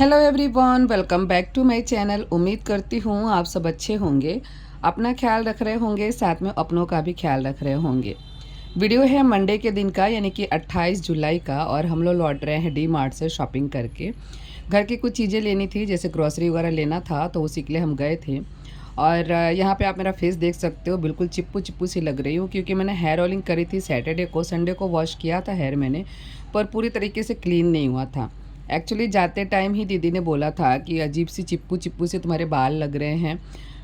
Hello everyone, welcome back to my channel. उम्मीद करती हूँ आप सब अच्छे होंगे, अपना ख्याल रख रहे होंगे, साथ में अपनों का भी ख्याल रख रहे होंगे। वीडियो है मंडे के दिन का, यानी कि 28 जुलाई का, और हम लोग लौट रहे हैं डी मार्ट से शॉपिंग करके। घर की कुछ चीज़ें लेनी थी, जैसे ग्रॉसरी वगैरह लेना था, तो उसी के लिए हम गए थे। और यहाँ पे आप मेरा फेस देख सकते हो, बिल्कुल चिप्पू चिप्पू सी लग रही हूँ, क्योंकि मैंने हेयर ऑयलिंग करी थी सैटरडे को। संडे को वॉश किया था हेयर मैंने, पर पूरी तरीके से क्लीन नहीं हुआ था। एक्चुअली जाते टाइम ही दीदी ने बोला था कि अजीब सी चिप्पू चिप्पू से तुम्हारे बाल लग रहे हैं।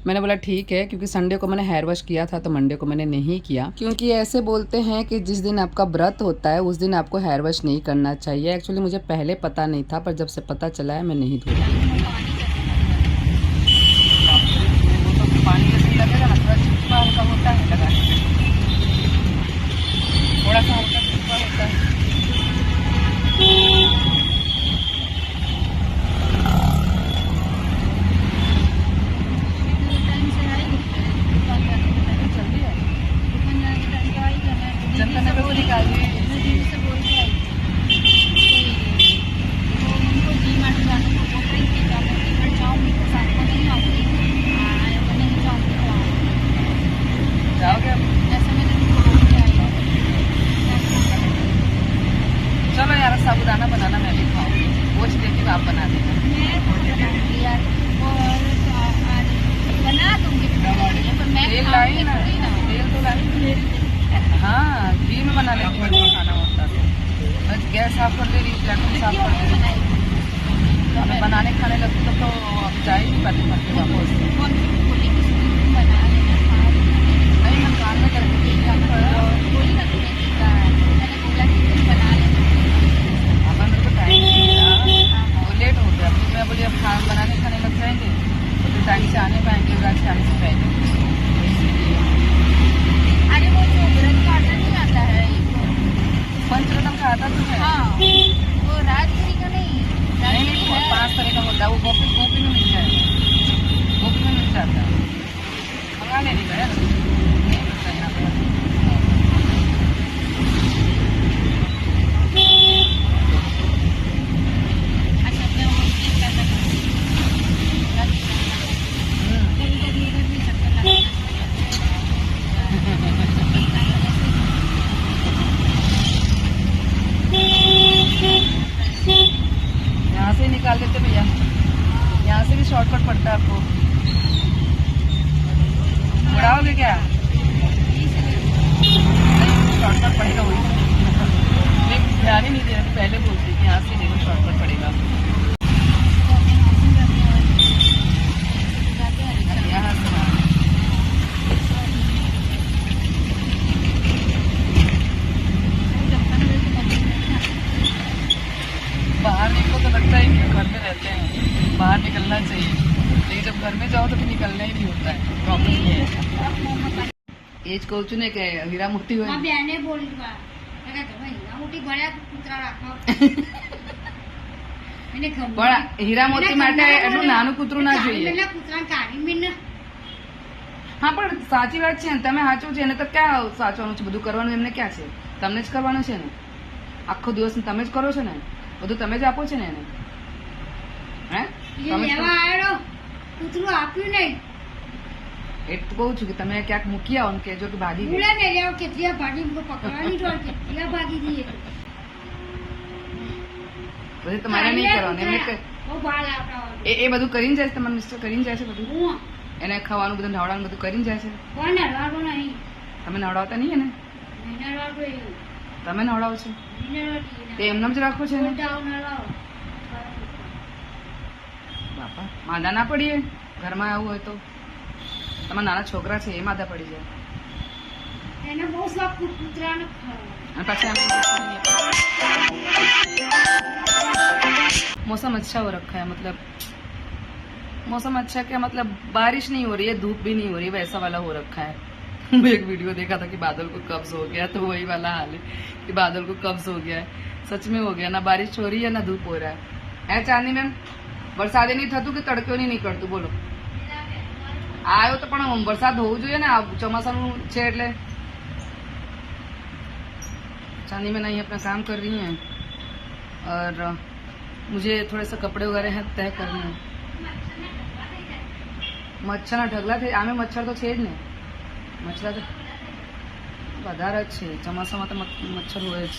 मैंने बोला ठीक है, क्योंकि संडे को मैंने हेयर वॉश किया था तो मंडे को मैंने नहीं किया, क्योंकि ऐसे बोलते हैं कि जिस दिन आपका व्रत होता है उस दिन आपको हेयर वॉश नहीं करना चाहिए। एक्चुअली मुझे पहले पता नहीं था, पर जब से पता चला है मैं नहीं धोती। पानी जैसे लगेगा ना, थोड़ा चिपका हल्का होता है लगाने में, थोड़ा सा हल्का चिपका होता है। जनता नगर को निकाल दिए। जाओगे अब? चलो यार, साबुदाना बनाना मैं भी खाऊंगी, वो लेकिन आप बना देना। तेल लाई ना, तेल तो लाई। हाँ, घी में बना लेती हूँ खाना होता है। मैं गैस साफ कर दे रही हूँ, प्लेटफॉर्म साफ कर दे रही हूँ। हमें बनाने खाने लगती तो अब जाएगी पति पति वापस। नहीं, मैं काम में करके लेट हो गया। मैं बोली अब खाना खाने लग जाएंगे तो फिर टाइम से आने पाएंगे, रात से आने से पहले। अरे वो जो व्रत का आटा नहीं आता है, पंचरत्न का आता तो है। हाँ, वो राजगिरी का नहीं, नहीं, वो 5 तरह का होता है। वो गोपी में मिल जाएगा, गोपी में मिल जाता है। मंगा लेने का यार, नहीं मिलता यहाँ पे। यहाँ से निकाल देते भैया, यहाँ से भी शॉर्टकट पड़ता है आपको। उड़ाओगे क्या? शॉर्टकट पड़ेगा वही। मैं ध्यान ही नहीं दे रही, पहले बोलती कि यहाँ से देखो शॉर्टकट पड़ेगा। यहाँ से बाहर निकलो तो लगता है कि घर में रहते हैं, बाहर निकलना चाहिए, लेकिन जब घर में जाओ तो फिर निकलना ही नहीं होता है। प्रॉब्लम ये है। एज कहू છું ને કે હીરા મોટી હોય માં બેને બોલી બા કે ભાઈ હીરા મોટી ભળ્યા કૂતરા રાખો એને ઘર પણ હીરા મોતી માટે એટલું નાનું કૂતરું ના જોઈએ. પેલા કૂતરા કાઢી મેને. હા, પણ સાચી વાત છે ને, તમે સાચું છે એને તો ક્યાં સાચવાનું છે? બધું કરવાનું એમને ક્યાં છે? તમને જ કરવાનું છે ને, આખો દિવસ તમે જ કરો છો ને, બધું તમે જ આપો છો ને એને. હે, લેવા આવ્યો કૂતરું આપ્યું નહીં. એ તો કહું છું કે તમે ક્યાંક મૂકી આવો ને કહેજો કે ભાગી ગઈ. ઉડા ને લેવા કેટલી ભાગી પકડવાની ડોર કેટલી ભાગી દીએ પછી તમારે નહીં કરવાનું એમને. બહુ બાળ આવતા એ બધું કરીને જાય છે, તમારા મિસ્ટર કરીને જાય છે બધું. હું એને ખાવાનું બધું નવડાવવાનું બધું કરીને જાય છે. કોણ નડવાડો નહીં, તમે નવડાવતા નહીં એને? નડવાડો એવું તમે નવડાવો છો તે એમને જ રાખો છો ને? બાપા, માંદા ના પડીએ ઘરમાં આવું હોય તો? તમારા નાના છોકરા છે એ માદા પડી જાય. એને બહુ શોખ કૂતરાને ખાવાનો. અને પછી मौसम अच्छा हो रखा है, मतलब मौसम अच्छा क्या, मतलब बारिश नहीं हो रही है, धूप भी नहीं हो रही, वैसा वाला हो रखा है. एक वीडियो देखा था कि बादल को कब्ज हो गया, तो वही वाला हाल है कि बादल को कब्ज हो गया है. सच में हो गया, ना बारिश हो रही है ना धूप हो रहा है. चांदी मैम, વરસાદે નહીં થતું કે તડક્યો નહીં નીકળતું? બોલો, આવ્યો તો પણ વરસાદ હોવું જોઈએ ને, ચોમાસાનું છે એટલે. चांदी में नहीं अपना काम कर रही हैं और मुझे थोड़े से कपड़े वगैरह हैं तय करने हैं। मच्छर ना ढगला थे आमे मच्छर तो छे ज ने मच्छर तो વધારે જ છે ચોમાસામાં તો મચ્છર હોય જ।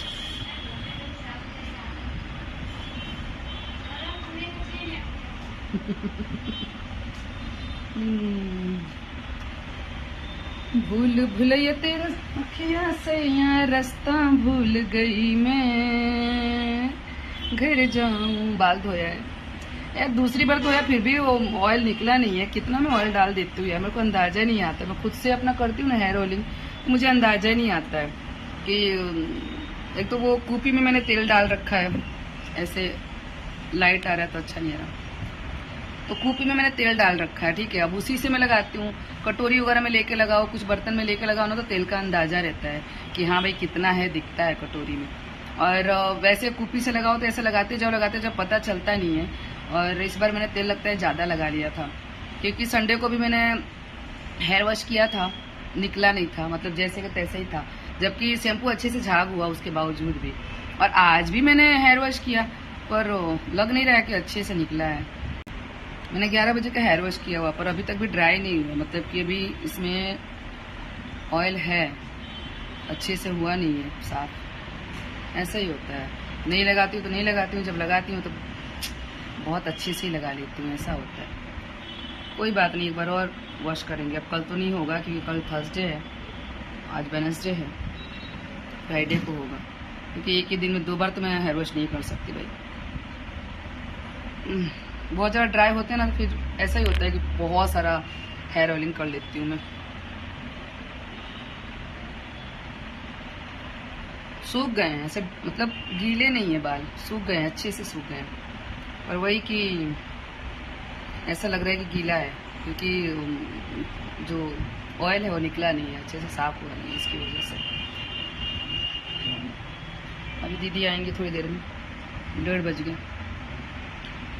भूल भुलैया तेरा अखियां से यहाँ रास्ता भूल गई मैं घर जाऊं। बाल धोया है यार, दूसरी बार धोया फिर भी वो ऑयल निकला नहीं है। कितना मैं ऑयल डाल देती हूँ यार, मेरे को अंदाजा नहीं आता। मैं खुद से अपना करती हूँ ना हेयर ऑयलिंग, मुझे अंदाजा ही नहीं आता है कि एक तो वो कूपी में मैंने तेल डाल रखा है, ऐसे लाइट आ रहा है तो अच्छा नहीं आ रहा, तो कूपी में मैंने तेल डाल रखा है, ठीक है। अब उसी से मैं लगाती हूँ। कटोरी वगैरह में लेके लगाओ, कुछ बर्तन में लेके लगाओ ना, तो तेल का अंदाजा रहता है कि हाँ भाई कितना है, दिखता है कटोरी में। और वैसे कूपी से लगाओ तो ऐसे लगाते जाओ पता चलता नहीं है। और इस बार मैंने तेल लगता है ज़्यादा लगा लिया था, क्योंकि संडे को भी मैंने हेयर वॉश किया था, निकला नहीं था, मतलब जैसे कि तैसे ही था, जबकि शैम्पू अच्छे से झाग हुआ उसके बावजूद भी। और आज भी मैंने हेयर वॉश किया पर लग नहीं रहा कि अच्छे से निकला है। मैंने 11 बजे का हेयर वॉश किया हुआ पर अभी तक भी ड्राई नहीं हुआ, मतलब कि अभी इसमें ऑयल है, अच्छे से हुआ नहीं है साफ। ऐसा ही होता है, नहीं लगाती हूँ तो नहीं लगाती हूँ, जब लगाती हूँ तो बहुत अच्छे से ही लगा लेती हूँ, ऐसा होता है। कोई बात नहीं, एक बार और वॉश करेंगे। अब कल तो नहीं होगा क्योंकि कल थर्सडे है, आज वेडनेसडे है, फ्राइडे को होगा, क्योंकि एक ही दिन में 2 बार तो मैं हेयर वॉश नहीं कर सकती भाई। बहुत ज़्यादा ड्राई होते हैं ना, तो फिर ऐसा ही होता है कि बहुत सारा हेयर ऑयलिंग कर लेती हूँ मैं। सूख गए हैं ऐसे, मतलब गीले नहीं है बाल, सूख गए हैं, अच्छे से सूख गए हैं। और वही कि ऐसा लग रहा है कि गीला है, क्योंकि जो ऑयल है वो निकला नहीं है, अच्छे से साफ हुआ नहीं है, इसकी वजह से। अभी दीदी आएंगे थोड़ी देर में, 1:30 बज गए,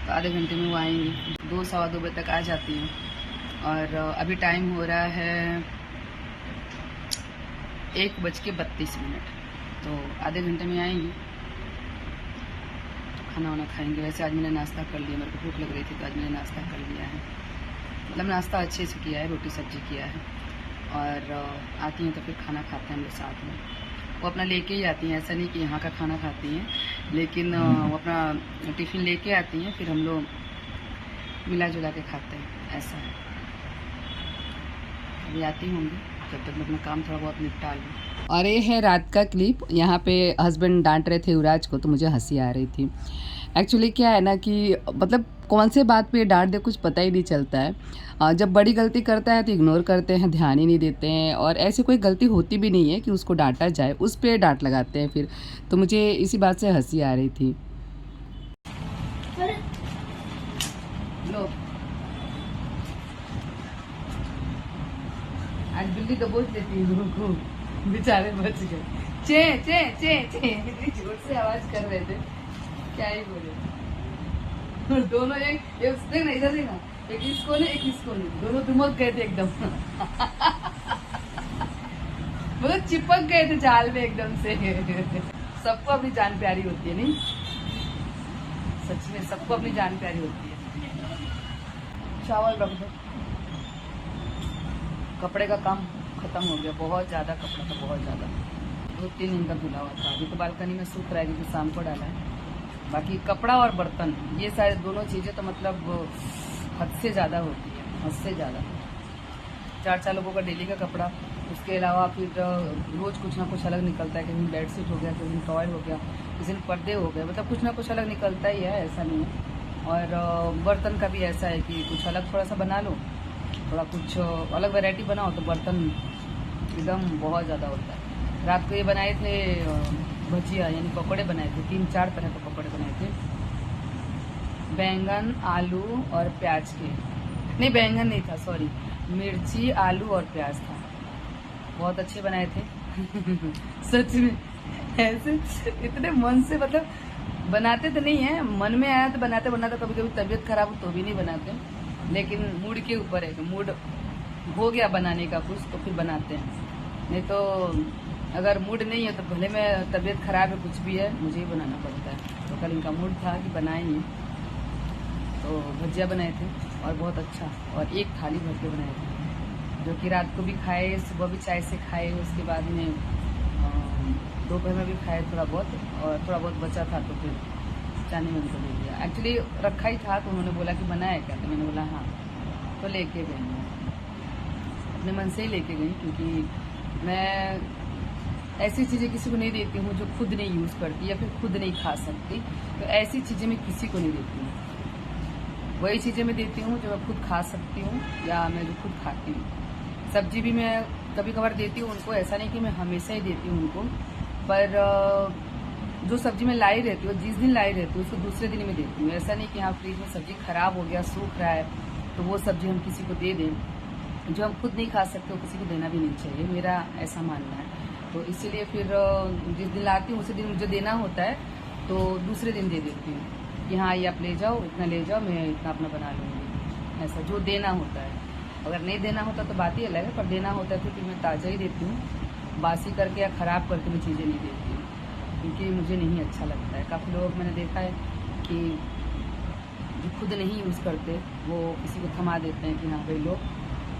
तो आधे घंटे में वो आएंगी। 2 सवा 2 बजे तक आ जाती हैं। और अभी टाइम हो रहा है 1:32, तो आधे घंटे में आएंगी, खाना वाना खाएंगे। वैसे आज मैंने नाश्ता कर लिया, मेरे को भूख लग रही थी तो आज मैंने नाश्ता कर लिया है, मतलब नाश्ता अच्छे से किया है, रोटी सब्जी किया है। और आती हैं तो फिर खाना खाते हैं हम लोग साथ में। वो अपना लेके ही आती हैं, ऐसा नहीं कि यहाँ का खाना खाती हैं, लेकिन वो अपना टिफ़िन लेके आती हैं, फिर हम लोग मिला जुला के खाते हैं, ऐसा है। अभी आती होंगी, जब तक मैं अपना काम थोड़ा बहुत निपटा लूँ। और ये है रात का क्लिप। यहाँ पे हस्बैंड डांट रहे थे युवराज को, तो मुझे हंसी आ रही थी। एक्चुअली क्या है ना कि मतलब कौन से बात पे डांट दे कुछ पता ही नहीं चलता है। जब बड़ी गलती करता है तो इग्नोर करते हैं, ध्यान ही नहीं देते हैं, और ऐसी कोई गलती होती भी नहीं है कि उसको डांटा जाए, उस पर डांट लगाते हैं फिर। तो मुझे इसी बात से हंसी आ रही थी। लो आज बिल्ली दबोच देती है लोगों को, बेचारे बच गए। चे चे चे चे इतनी जोर से आवाज कर रहे थे, क्या ही बोले। दोनों एक देख ना, इधर देखना, एक इसको ने एक इसको ने, दोनों दुमक गए थे एकदम। मतलब चिपक गए थे जाल में एकदम से। सबको अपनी जान प्यारी होती है, नहीं सच में सबको अपनी जान प्यारी होती है। चावल रख दो। कपड़े का काम खत्म हो गया, बहुत ज़्यादा कपड़ा था, बहुत ज़्यादा। 2-3 दिन का धुला हुआ था, अभी तो बालकनी में सूख रहा है क्योंकि शाम को डाला है। बाकी कपड़ा और बर्तन, ये सारे दोनों चीज़ें तो मतलब हद से ज़्यादा होती है, हद से ज़्यादा। 4 लोगों का डेली का कपड़ा, उसके अलावा फिर रोज़ कुछ ना कुछ अलग निकलता है। किसी दिन बेडशीट हो गया, किसी दिन टॉयल हो गया, किसी दिन पर्दे हो गए, मतलब कुछ ना कुछ अलग निकलता ही है, ऐसा नहीं है। और बर्तन का भी ऐसा है कि कुछ अलग थोड़ा सा बना लो, थोड़ा कुछ अलग वैरायटी बनाओ तो बर्तन एकदम बहुत ज़्यादा होता है। रात को ये बनाए थे भजिया, यानी पकौड़े बनाए थे, 3-4 तरह के पकौड़े बनाए थे, बैंगन आलू और प्याज के। नहीं बैंगन नहीं था, सॉरी, मिर्ची आलू और प्याज था। बहुत अच्छे बनाए थे। सच में ऐसे इतने मन से, मतलब बनाते तो नहीं है, मन में आया तो बनाते, वरना तो कभी कभी तबीयत खराब हो तो भी नहीं बनाते, लेकिन मूड के ऊपर है कि मूड हो गया बनाने का कुछ तो फिर बनाते हैं, नहीं तो अगर मूड नहीं है तो भले में तबीयत खराब है कुछ भी है, मुझे ही बनाना पड़ता है। तो तो कल इनका मूड था कि बनाएंगे, तो भजिया बनाए थे और बहुत अच्छा, और एक थाली भर के बनाए थे, जो कि रात को भी खाए, सुबह भी चाय से खाए, उसके बाद में दोपहर में भी खाए थोड़ा बहुत, और थोड़ा बहुत बचा था तो फिर चानी में उनको दे दिया। एक्चुअली रखा ही था तो उन्होंने बोला कि बनाया क्या, तो मैंने बोला हाँ, तो लेके गई मैं, अपने मन से ही लेके गई, क्योंकि मैं ऐसी चीज़ें किसी को नहीं देती हूँ जो खुद नहीं यूज़ करती या फिर खुद नहीं खा सकती, तो ऐसी चीज़ें मैं किसी को नहीं देती हूँ। वही चीज़ें मैं देती हूँ जो मैं खुद खा सकती हूँ या मैं जो खुद खाती हूँ। सब्जी भी मैं कभी कभार देती हूँ उनको, ऐसा नहीं कि मैं हमेशा ही देती हूँ उनको, पर जो सब्जी मैं लाई रहती हूँ, जिस दिन लाई रहती हूँ उसको दूसरे दिन में देती हूँ। ऐसा नहीं कि हाँ फ्रिज में सब्जी खराब हो गया, सूख रहा है, तो वो सब्जी हम किसी को दे दें। जो हम खुद नहीं खा सकते वो किसी को देना भी नहीं चाहिए, मेरा ऐसा मानना है। तो इसीलिए फिर जिस दिन लाती हूँ उसी दिन मुझे देना होता है, तो दूसरे दिन दे देती हूँ कि हाँ ये आप ले जाओ, इतना ले जाओ, मैं इतना अपना बना लूँगी। ऐसा जो देना होता है, अगर नहीं देना होता तो बात ही अलग है, पर देना होता है तो फिर मैं ताज़ा ही देती हूँ। बासी करके या ख़राब करके मैं चीज़ें नहीं देती हूँ, क्योंकि मुझे नहीं अच्छा लगता है। काफ़ी लोग मैंने देखा है कि जो खुद नहीं यूज़ करते वो किसी को थमा देते हैं कि हाँ भाई लो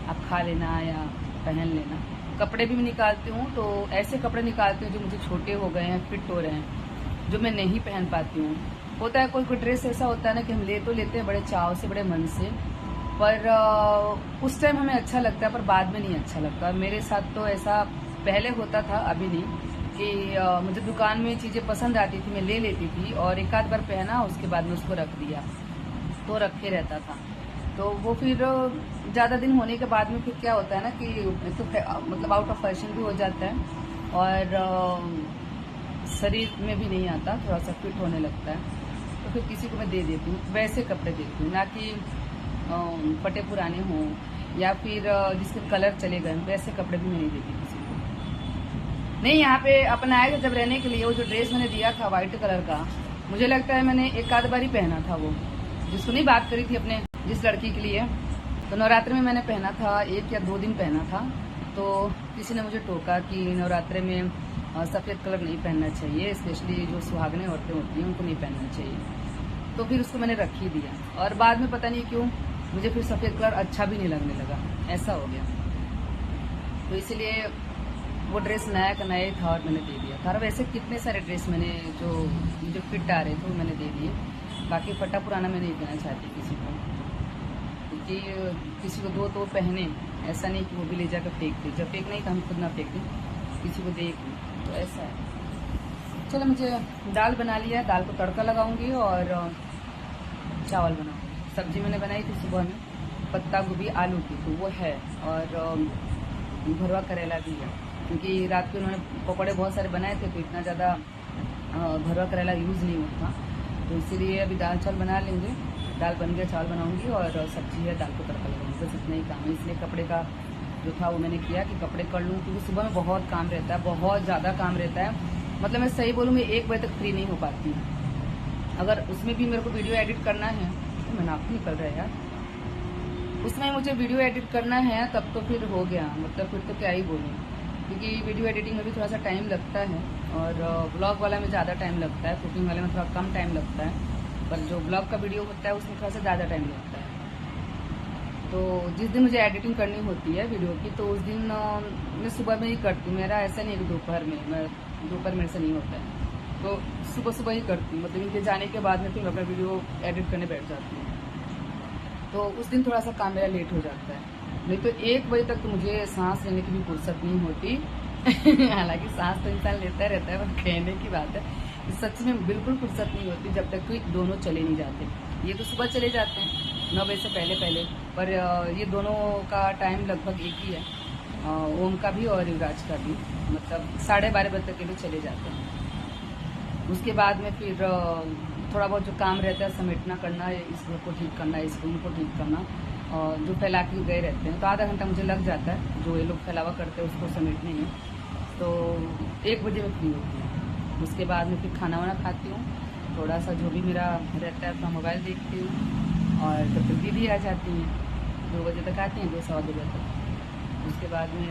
आप खा लेना या पहन लेना। कपड़े भी मैं निकालती हूँ तो ऐसे कपड़े निकालती हूँ जो मुझे छोटे हो गए हैं, फिट हो रहे हैं, जो मैं नहीं पहन पाती हूँ। होता है कोई कोई ड्रेस ऐसा होता है ना कि हम ले तो लेते हैं बड़े चाव से, बड़े मन से, पर उस टाइम हमें अच्छा लगता है पर बाद में नहीं अच्छा लगता। मेरे साथ तो ऐसा पहले होता था, अभी नहीं, कि मुझे दुकान में चीज़ें पसंद आती थी, मैं ले लेती थी और एक आध बार पहना, उसके बाद में उसको रख दिया, तो रखे रहता था। तो वो फिर ज़्यादा दिन होने के बाद में फिर क्या होता है ना कि तो मतलब आउट ऑफ फैशन भी हो जाता है और शरीर में भी नहीं आता, थोड़ा सा फिट होने लगता है, तो फिर किसी को मैं दे देती हूँ। वैसे कपड़े देती हूँ, ना कि फटे पुराने हों या फिर जिसके कलर चले गए, वैसे कपड़े भी मैं नहीं देती किसी को। नहीं, यहाँ पे अपन आए थे जब रहने के लिए, वो जो ड्रेस मैंने दिया था वाइट कलर का, मुझे लगता है मैंने एक आध बार ही पहना था वो, जिसको नहीं बात करी थी अपने जिस लड़की के लिए, तो नवरात्रि में मैंने पहना था, 1 या 2 दिन पहना था। तो किसी ने मुझे टोका कि नवरात्रि में सफ़ेद कलर नहीं पहनना चाहिए, स्पेशली जो सुहागने औरतें होती हैं उनको नहीं पहनना चाहिए। तो फिर उसको मैंने रख ही दिया, और बाद में पता नहीं क्यों मुझे फिर सफ़ेद कलर अच्छा भी नहीं लगने लगा, ऐसा हो गया। तो इसीलिए वो ड्रेस नया का नया ही था और मैंने दे दिया था। और वैसे कितने सारे ड्रेस मैंने जो फिट आ रहे थे वो मैंने दे दिए, बाकी फटा पुराना मैं नहीं देना चाहती किसी को, क्योंकि किसी को दो तो पहने, ऐसा नहीं कि वो भी ले जाकर फेंक दे। जब फेंक नहीं तो हम खुद ना फेंक दें, किसी को देख, तो ऐसा है। चलो, मुझे दाल बना लिया, दाल को तड़का लगाऊंगी और चावल बनाऊंगी। सब्जी मैंने बनाई थी सुबह में, पत्ता गोभी आलू की, तो वो है, और भरवा करेला भी है, क्योंकि रात को उन्होंने पकौड़े बहुत सारे बनाए थे तो इतना ज़्यादा भरवा करेला यूज़ नहीं होता, तो इसीलिए अभी दाल चावल बना लेंगे। दाल बन गया, चावल बनाऊंगी और सब्जी है, दाल को तड़का लगाऊंगी, बस इतना ही काम है। इसलिए कपड़े का जो था वो मैंने किया कि कपड़े कर लूँ, क्योंकि सुबह में बहुत काम रहता है, बहुत ज़्यादा काम रहता है। मतलब मैं सही बोलूँ, मैं 1 बजे तक फ्री नहीं हो पाती हूँ। अगर उसमें भी मेरे को वीडियो एडिट करना है, तो मैं नाप निकल रहा है यार, उसमें मुझे वीडियो एडिट करना है तब तो फिर हो गया, मतलब फिर तो क्या ही बोलूँ, क्योंकि वीडियो एडिटिंग में भी थोड़ा सा टाइम लगता है और ब्लॉग वाला में ज़्यादा टाइम लगता है, कुकिंग वाले में थोड़ा कम टाइम लगता है, पर जो ब्लॉग का वीडियो होता है उसमें थोड़ा सा ज़्यादा टाइम लगता है। तो जिस दिन मुझे एडिटिंग करनी होती है वीडियो की, तो उस दिन मैं सुबह में ही करती हूँ। मेरा ऐसा नहीं है कि दोपहर में, मैं दोपहर मेरे से नहीं होता है, तो सुबह सुबह ही करती हूँ। मतलब इनके जाने के बाद में फिर मैं अपना वीडियो एडिट करने बैठ जाती हूँ, तो उस दिन थोड़ा सा काम मेरा लेट हो जाता है। नहीं तो 1 बजे तक तो मुझे सांस लेने की भी फुर्सत नहीं होती। हालांकि सांस तो इंसान लेता रहता है, पर कहने की बात है, सच में बिल्कुल फुर्सत नहीं होती जब तक कि दोनों चले नहीं जाते। ये तो सुबह चले जाते हैं 9 बजे से पहले पहले, पर ये दोनों का टाइम लगभग एक ही है, ओम का भी और युवराज का भी, मतलब 12:30 बजे तक के लिए चले जाते हैं। उसके बाद में फिर थोड़ा बहुत जो काम रहता है, समेटना करना, इस घर को ठीक करना, इस रूम को ठीक करना, और जो फैला के गए रहते हैं तो आधा घंटा मुझे लग जाता है, जो ये लोग फैलावा करते हैं उसको समेटने में। तो 1 बजे में फ्री होती हूँ। उसके बाद में फिर खाना वाना खाती हूँ, थोड़ा सा जो भी मेरा रहता है अपना मोबाइल देखती हूँ, और तब तक दीदी आ जाती हैं, 2 बजे तक आती हैं, 2 सवा 2 बजे तक। उसके बाद में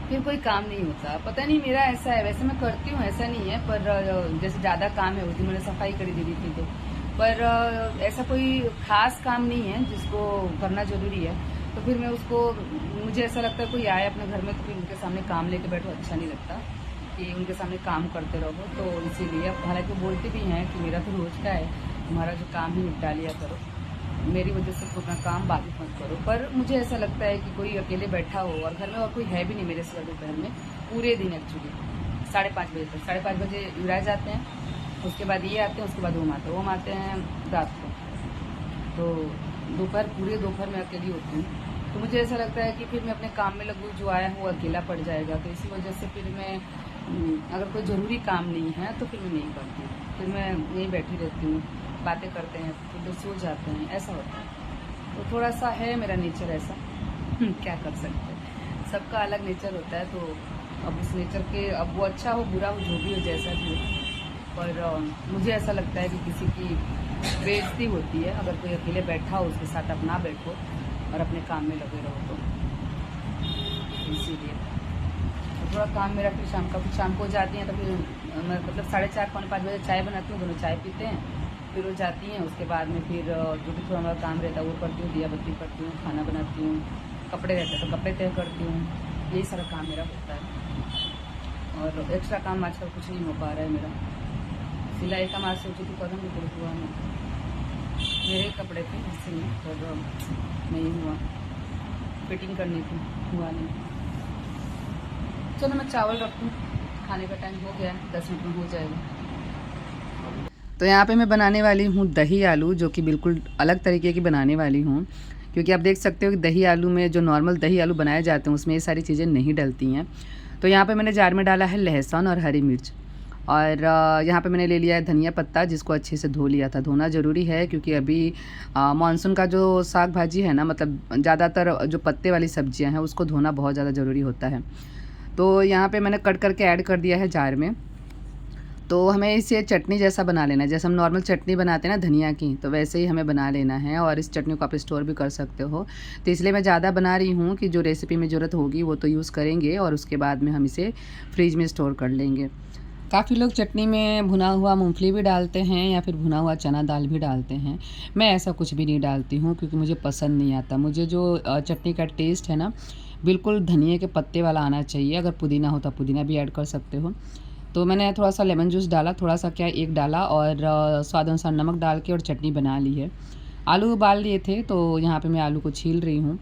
फिर कोई काम नहीं होता। पता नहीं मेरा ऐसा है, वैसे मैं करती हूँ, ऐसा नहीं है, पर जैसे ज़्यादा काम है, उस दिन मैंने सफाई करी दी थी तो, पर ऐसा कोई खास काम नहीं है जिसको करना जरूरी है, तो फिर मैं उसको, मुझे ऐसा लगता है कोई आए अपने घर में तो फिर उनके सामने काम लेके बैठो, अच्छा नहीं लगता कि उनके सामने काम करते रहो। तो इसीलिए हालांकि वो बोलते भी हैं कि मेरा तो रोज का है, तुम्हारा जो काम ही निपटा लिया करो, मेरी वजह से तो अपना काम बाकी मत करो। पर मुझे ऐसा लगता है कि कोई अकेले बैठा हो और घर में और कोई है भी नहीं मेरे सिवा दोपहर में, पूरे दिन एक्चुअली 5:30 बजे तक, 5:30 बजे युवराज जाते हैं, उसके बाद ये आते हैं, उसके बाद वो आते हैं रात को, तो पूरे दोपहर में अकेली होती हूँ। तो मुझे ऐसा लगता है कि फिर मैं अपने काम में लगूँ, जो आया है वो अकेला पड़ जाएगा, तो इसी वजह से फिर मैं अगर कोई ज़रूरी काम नहीं है तो फिर मैं नहीं करती हूँ, फिर मैं यहीं बैठी रहती हूँ, बातें करते हैं, फिर सो जाते हैं, ऐसा होता है। तो थोड़ा सा है मेरा नेचर ऐसा, क्या कर सकते हैं, सबका अलग नेचर होता है। तो अब उस नेचर के, अब वो अच्छा हो बुरा हो जो भी हो जैसा भी हो, पर मुझे ऐसा लगता है कि किसी की बेइज्जती होती है अगर कोई अकेले बैठा हो, उसके साथ आप ना बैठो और अपने काम में लगे रहो, तो इसीलिए थोड़ा काम मेरा फिर शाम को जाती हैं तो फिर मैं मतलब 4:30 पौने 5 बजे चाय बनाती हूँ, दोनों चाय पीते हैं, फिर वो जाती हैं, उसके बाद में फिर जो भी थोड़ा मेरा काम रहता है वो करती हूँ, दिया बत्ती करती हूँ, खाना बनाती हूँ, कपड़े रहते हैं तो कपड़े तय करती हूँ, यही सारा काम मेरा होता है। और एक्स्ट्रा काम आजकल कुछ नहीं हो पा रहा है मेरा। सिलाई का मैं सोची थी करूँगी, फिर हुआ नहीं, मेरे कपड़े थे इसलिए, पर नहीं हुआ, फिटिंग करनी थी, हुआ नहीं। चलो मैं चावल रखूँ, खाने का टाइम हो गया है, 10 मिनट में हो जाएगा। तो यहाँ पे मैं बनाने वाली हूँ दही आलू, जो कि बिल्कुल अलग तरीके की बनाने वाली हूँ, क्योंकि आप देख सकते हो कि दही आलू में जो नॉर्मल दही आलू बनाए जाते हैं उसमें ये सारी चीज़ें नहीं डलती हैं। तो यहाँ पे मैंने जार में डाला है लहसुन और हरी मिर्च, और यहाँ पे मैंने ले लिया है धनिया पत्ता, जिसको अच्छे से धो लिया था। धोना ज़रूरी है क्योंकि अभी मानसून का जो साग भाजी है ना, मतलब ज़्यादातर जो पत्ते वाली सब्जियाँ हैं उसको धोना बहुत ज़्यादा ज़रूरी होता है। तो यहाँ पे मैंने कट करके ऐड कर दिया है जार में। तो हमें इसे चटनी जैसा बना लेना है, जैसे हम नॉर्मल चटनी बनाते हैं ना धनिया की, तो वैसे ही हमें बना लेना है, और इस चटनी को आप स्टोर भी कर सकते हो। तो इसलिए मैं ज़्यादा बना रही हूँ कि जो रेसिपी में ज़रूरत होगी वो तो यूज़ करेंगे, और उसके बाद में हम इसे फ्रिज में स्टोर कर लेंगे। काफ़ी लोग चटनी में भुना हुआ मूंगफली भी डालते हैं या फिर भुना हुआ चना दाल भी डालते हैं। मैं ऐसा कुछ भी नहीं डालती हूँ क्योंकि मुझे पसंद नहीं आता। मुझे जो चटनी का टेस्ट है ना, बिल्कुल धनिए के पत्ते वाला आना चाहिए। अगर पुदीना हो तो पुदीना भी ऐड कर सकते हो। तो मैंने थोड़ा सा लेमन जूस डाला, थोड़ा सा क्या एक डाला, और स्वाद अनुसार नमक डाल के और चटनी बना ली है। आलू उबाल लिए थे तो यहाँ पे मैं आलू को छील रही हूँ,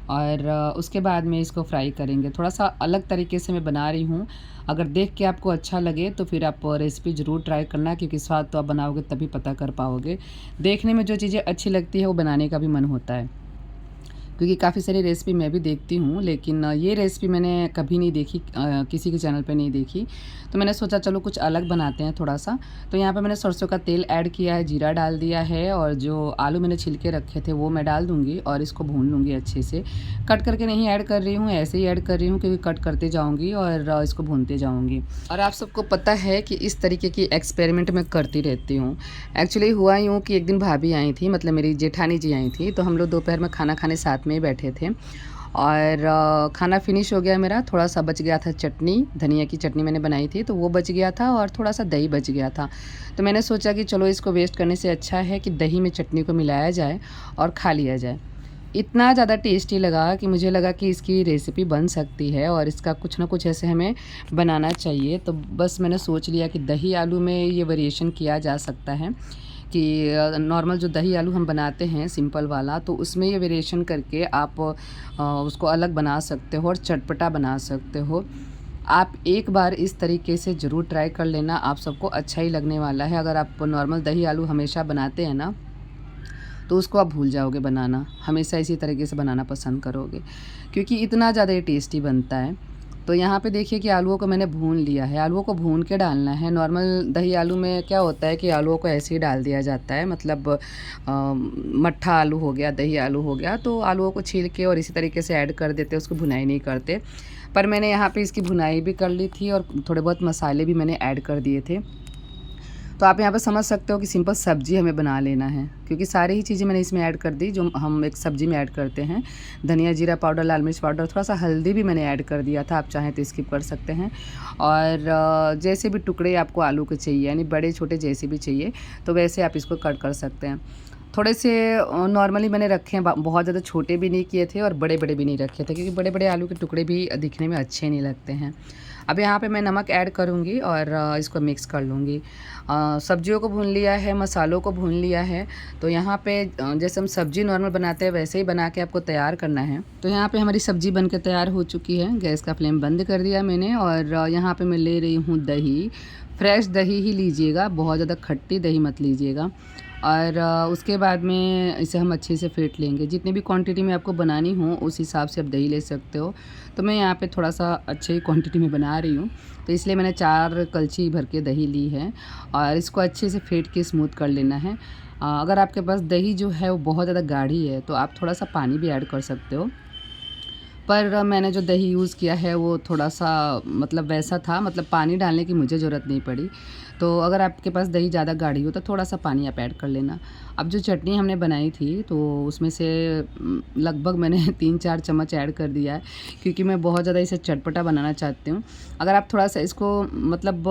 और उसके बाद में इसको फ्राई करेंगे। थोड़ा सा अलग तरीके से मैं बना रही हूँ। अगर देख के आपको अच्छा लगे तो फिर आप रेसिपी ज़रूर ट्राई करना, क्योंकि स्वाद तो आप बनाओगे तभी पता कर पाओगे। देखने में जो चीज़ें अच्छी लगती है वो बनाने का भी मन होता है, क्योंकि काफ़ी सारी रेसिपी मैं भी देखती हूँ, लेकिन ये रेसिपी मैंने कभी नहीं देखी, किसी के चैनल पे नहीं देखी। तो मैंने सोचा चलो कुछ अलग बनाते हैं थोड़ा सा। तो यहाँ पे मैंने सरसों का तेल ऐड किया है, जीरा डाल दिया है, और जो आलू मैंने छिलके रखे थे वो मैं डाल दूँगी और इसको भून लूँगी अच्छे से। कट करके नहीं ऐड कर रही हूँ, ऐसे ही ऐड कर रही हूँ, क्योंकि कट करते जाऊँगी और इसको भूनते जाऊँगी। और आप सबको पता है कि इस तरीके की एक्सपेरिमेंट मैं करती रहती हूँ। एक्चुअली हुआ यूँ कि एक दिन भाभी आई थी, मतलब मेरी जेठानी जी आई थी, तो हम लोग दोपहर में खाना खाने साथ में ही बैठे थे, और खाना फिनिश हो गया मेरा। थोड़ा सा बच गया था चटनी, धनिया की चटनी मैंने बनाई थी तो वो बच गया था, और थोड़ा सा दही बच गया था। तो मैंने सोचा कि चलो इसको वेस्ट करने से अच्छा है कि दही में चटनी को मिलाया जाए और खा लिया जाए। इतना ज़्यादा टेस्टी लगा कि मुझे लगा कि इसकी रेसिपी बन सकती है और इसका कुछ ना कुछ ऐसे हमें बनाना चाहिए। तो बस मैंने सोच लिया कि दही आलू में ये वेरिएशन किया जा सकता है, कि नॉर्मल जो दही आलू हम बनाते हैं सिंपल वाला, तो उसमें ये वेरिएशन करके आप उसको अलग बना सकते हो और चटपटा बना सकते हो। आप एक बार इस तरीके से ज़रूर ट्राई कर लेना, आप सबको अच्छा ही लगने वाला है। अगर आप नॉर्मल दही आलू हमेशा बनाते हैं ना, तो उसको आप भूल जाओगे बनाना, हमेशा इसी तरीके से बनाना पसंद करोगे, क्योंकि इतना ज़्यादा ये टेस्टी बनता है। तो यहाँ पे देखिए कि आलूओं को मैंने भून लिया है। आलूओं को भून के डालना है। नॉर्मल दही आलू में क्या होता है कि आलूओं को ऐसे ही डाल दिया जाता है, मतलब मट्ठा आलू हो गया, दही आलू हो गया, तो आलूओं को छील के और इसी तरीके से ऐड कर देते, उसको भुनाई नहीं करते। पर मैंने यहाँ पे इसकी भुनाई भी कर ली थी और थोड़े बहुत मसाले भी मैंने ऐड कर दिए थे। तो आप यहाँ पर समझ सकते हो कि सिंपल सब्ज़ी हमें बना लेना है, क्योंकि सारी ही चीज़ें मैंने इसमें ऐड कर दी जो हम एक सब्ज़ी में ऐड करते हैं। धनिया जीरा पाउडर, लाल मिर्च पाउडर, थोड़ा सा हल्दी भी मैंने ऐड कर दिया था, आप चाहें तो स्किप कर सकते हैं। और जैसे भी टुकड़े आपको आलू के चाहिए, यानी बड़े छोटे जैसे भी चाहिए, तो वैसे आप इसको कट कर सकते हैं। थोड़े से नॉर्मली मैंने रखे हैं, बहुत ज़्यादा छोटे भी नहीं किए थे और बड़े-बड़े भी नहीं रखे थे, क्योंकि बड़े-बड़े आलू के टुकड़े भी दिखने में अच्छे नहीं लगते हैं। अब यहाँ पे मैं नमक ऐड करूँगी और इसको मिक्स कर लूँगी। सब्जियों को भून लिया है, मसालों को भून लिया है, तो यहाँ पे जैसे हम सब्ज़ी नॉर्मल बनाते हैं वैसे ही बना के आपको तैयार करना है। तो यहाँ पे हमारी सब्ज़ी बन के तैयार हो चुकी है। गैस का फ्लेम बंद कर दिया मैंने और यहाँ पे मैं ले रही हूँ दही। फ्रेश दही ही लीजिएगा, बहुत ज़्यादा खट्टी दही मत लीजिएगा। और उसके बाद में इसे हम अच्छे से फेंट लेंगे। जितनी भी क्वांटिटी में आपको बनानी हो उस हिसाब से आप दही ले सकते हो। तो मैं यहाँ पे थोड़ा सा अच्छे ही क्वांटिटी में बना रही हूँ, तो इसलिए मैंने 4 कलछी भर के दही ली है और इसको अच्छे से फेंट के स्मूथ कर लेना है। अगर आपके पास दही जो है वो बहुत ज़्यादा गाढ़ी है तो आप थोड़ा सा पानी भी ऐड कर सकते हो, पर मैंने जो दही यूज़ किया है वो थोड़ा सा मतलब वैसा था, मतलब पानी डालने की मुझे ज़रूरत नहीं पड़ी। तो अगर आपके पास दही ज़्यादा गाढ़ी हो तो थोड़ा सा पानी आप ऐड कर लेना। अब जो चटनी हमने बनाई थी तो उसमें से लगभग मैंने 3-4 चम्मच ऐड कर दिया है, क्योंकि मैं बहुत ज़्यादा इसे चटपटा बनाना चाहती हूँ। अगर आप थोड़ा सा इसको मतलब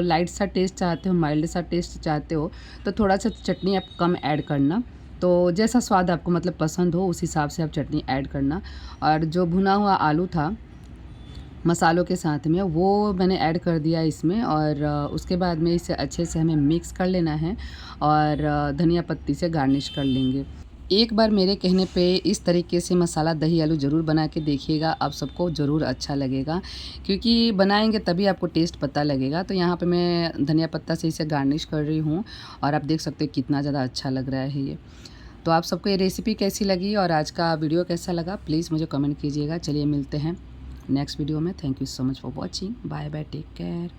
लाइट सा टेस्ट चाहते हो, माइल्ड सा टेस्ट चाहते हो, तो थोड़ा सा चटनी आप कम ऐड करना। तो जैसा स्वाद आपको मतलब पसंद हो उस हिसाब से आप चटनी ऐड करना। और जो भुना हुआ आलू था मसालों के साथ में वो मैंने ऐड कर दिया इसमें और उसके बाद में इसे अच्छे से हमें मिक्स कर लेना है और धनिया पत्ती से गार्निश कर लेंगे। एक बार मेरे कहने पे इस तरीके से मसाला दही आलू ज़रूर बना के देखिएगा, आप सबको ज़रूर अच्छा लगेगा, क्योंकि बनाएंगे तभी आपको टेस्ट पता लगेगा। तो यहाँ पे मैं धनिया पत्ता से इसे गार्निश कर रही हूँ और आप देख सकते हो कितना ज़्यादा अच्छा लग रहा है ये। तो आप सबको ये रेसिपी कैसी लगी और आज का वीडियो कैसा लगा प्लीज़ मुझे कमेंट कीजिएगा। चलिए मिलते हैं नेक्स्ट वीडियो में। Thank you so much for watching. Bye bye, take care.